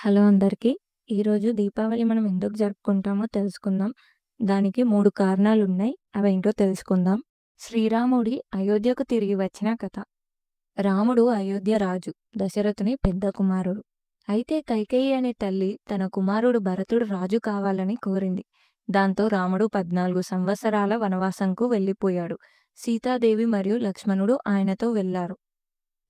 Hello అందరికీ. ఈరోజు దీపావళి మనం ఎందుకు జరుపుకుంటామో తెలుసుకుందాం. దానికి 3 కారణాలున్నాయి. అవేంటో తెలుసుకుందాం. శ్రీరాముడి అయోధ్యకు తిరిగి వచ్చిన కథ. రాముడు అయోధ్య రాజు, దశరథుని పెద్ద కుమారుడు. అయితే కైకేయి అనే తల్లి తన కుమారుడు భరతుడు రాజు కావాలని కోరింది. దాంతో రాముడు 14 సంవత్సరాల వనవాసంకు వెళ్ళిపోయాడు. సీతాదేవి మరియు లక్ష్మణుడు ఆయనతో వెళ్లారు.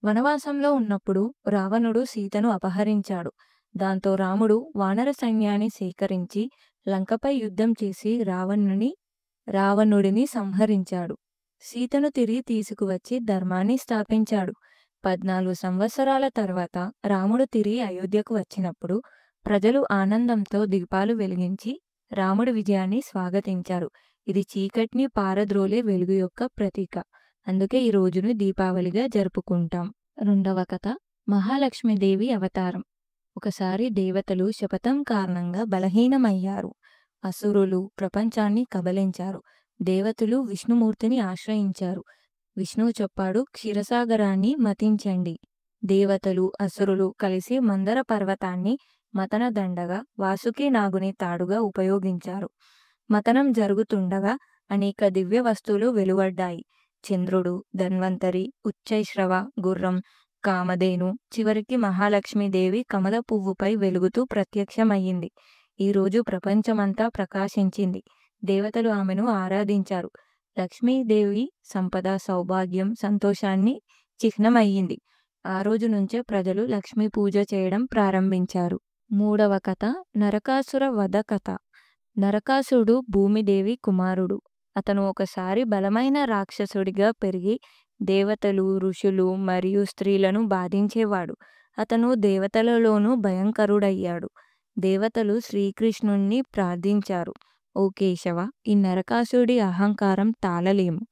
వనవాసంలో ఉన్నప్పుడు రావణుడు సీతను అపహరించాడు. దాంతో రాముడు వానర సైన్యాన్ని సేకరించి లంకపై యుద్ధం చేసి రావణుడిని సంహరించాడు. సీతను తిరిగి తీసుకువచ్చి ధర్మాన్ని స్థాపించాడు. 14 సంవత్సరాల తర్వాత రాముడు తిరిగి అయోధ్యకు వచ్చినప్పుడు ప్రజలు ఆనందంతో దీపాలు వెలిగించి రాముడి విజయాన్ని స్వాగతించారు. ఇది చీకటిని పారద్రోలే వెలుగు యొక్క ప్రతీక. అందుకే ఈ రోజును దీపావళిగా జరుపుకుంటాం. రెండవ కథ, మహాలక్ష్మీదేవి అవతారం. ఒకసారి దేవతలు శపథం కారణంగా బలహీనమయ్యారు. అసురులు ప్రపంచాన్ని కబలించారు. దేవతలు విష్ణుమూర్తిని ఆశ్రయించారు. విష్ణువు చెప్పాడు, క్షీరసాగరాన్ని మతించండి. దేవతలు అసురులు కలిసి మందర పర్వతాన్ని మతన దండగా, వాసుకి నాగుని తాడుగా ఉపయోగించారు. మతనం జరుగుతుండగా అనేక దివ్య వస్తువులు వెలువడ్డాయి. చంద్రుడు, ధన్వంతరి, ఉచ్చైశ్రవ, గుర్రం, కామధేను, చివరికి మహాలక్ష్మీదేవి కమల పువ్వుపై వెలుగుతూ ప్రత్యక్షమయ్యింది. ఈరోజు ప్రపంచమంతా ప్రకాశించింది. దేవతలు ఆమెను ఆరాధించారు. లక్ష్మీదేవి సంపద, సౌభాగ్యం, సంతోషాన్ని చిహ్నమయ్యింది. ఆ రోజు నుంచే ప్రజలు లక్ష్మీ పూజ చేయడం ప్రారంభించారు. మూడవ కథ, నరకాసుర వధ కథ. నరకాసురుడు భూమిదేవి కుమారుడు. అతను ఒకసారి బలమైన రాక్షసుడిగా పెరిగి దేవతలు, ఋషులు మరియు స్త్రీలను బాధించేవాడు. అతను దేవతలలోనూ భయంకరుడయ్యాడు. దేవతలు శ్రీకృష్ణుణ్ణి ప్రార్థించారు, ఓ కేశవ, ఈ నరకాసురుడి అహంకారం తాళలేము.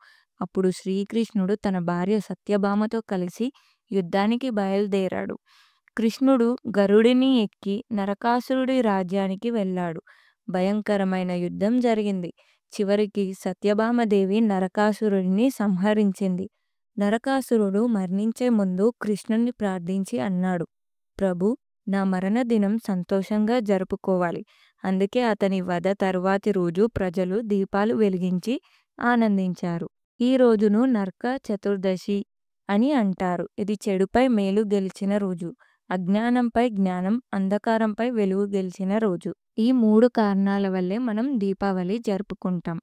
అప్పుడు శ్రీకృష్ణుడు తన భార్య సత్యభామతో కలిసి యుద్ధానికి బయలుదేరాడు. కృష్ణుడు గరుడిని ఎక్కి నరకాసురుడి రాజ్యానికి వెళ్ళాడు. భయంకరమైన యుద్ధం జరిగింది. చివరికి సత్యభామదేవి నరకాసురుడిని సంహరించింది. నరకాసురుడు మరణించే ముందు కృష్ణుణ్ణి ప్రార్థించి అన్నాడు, ప్రభు, నా మరణ దినం సంతోషంగా జరుపుకోవాలి. అందుకే అతని వధ తరువాతి రోజు ప్రజలు దీపాలు వెలిగించి ఆనందించారు. ఈ రోజును నరక చతుర్దశి అని అంటారు. ఇది చెడుపై మేలు గెలిచిన రోజు. అజ్ఞానంపై జ్ఞానం, అంధకారంపై వెలుగు గెలిచిన రోజు. ఈ 3 కారణాల వల్లే మనం దీపావళి జరుపుకుంటాం.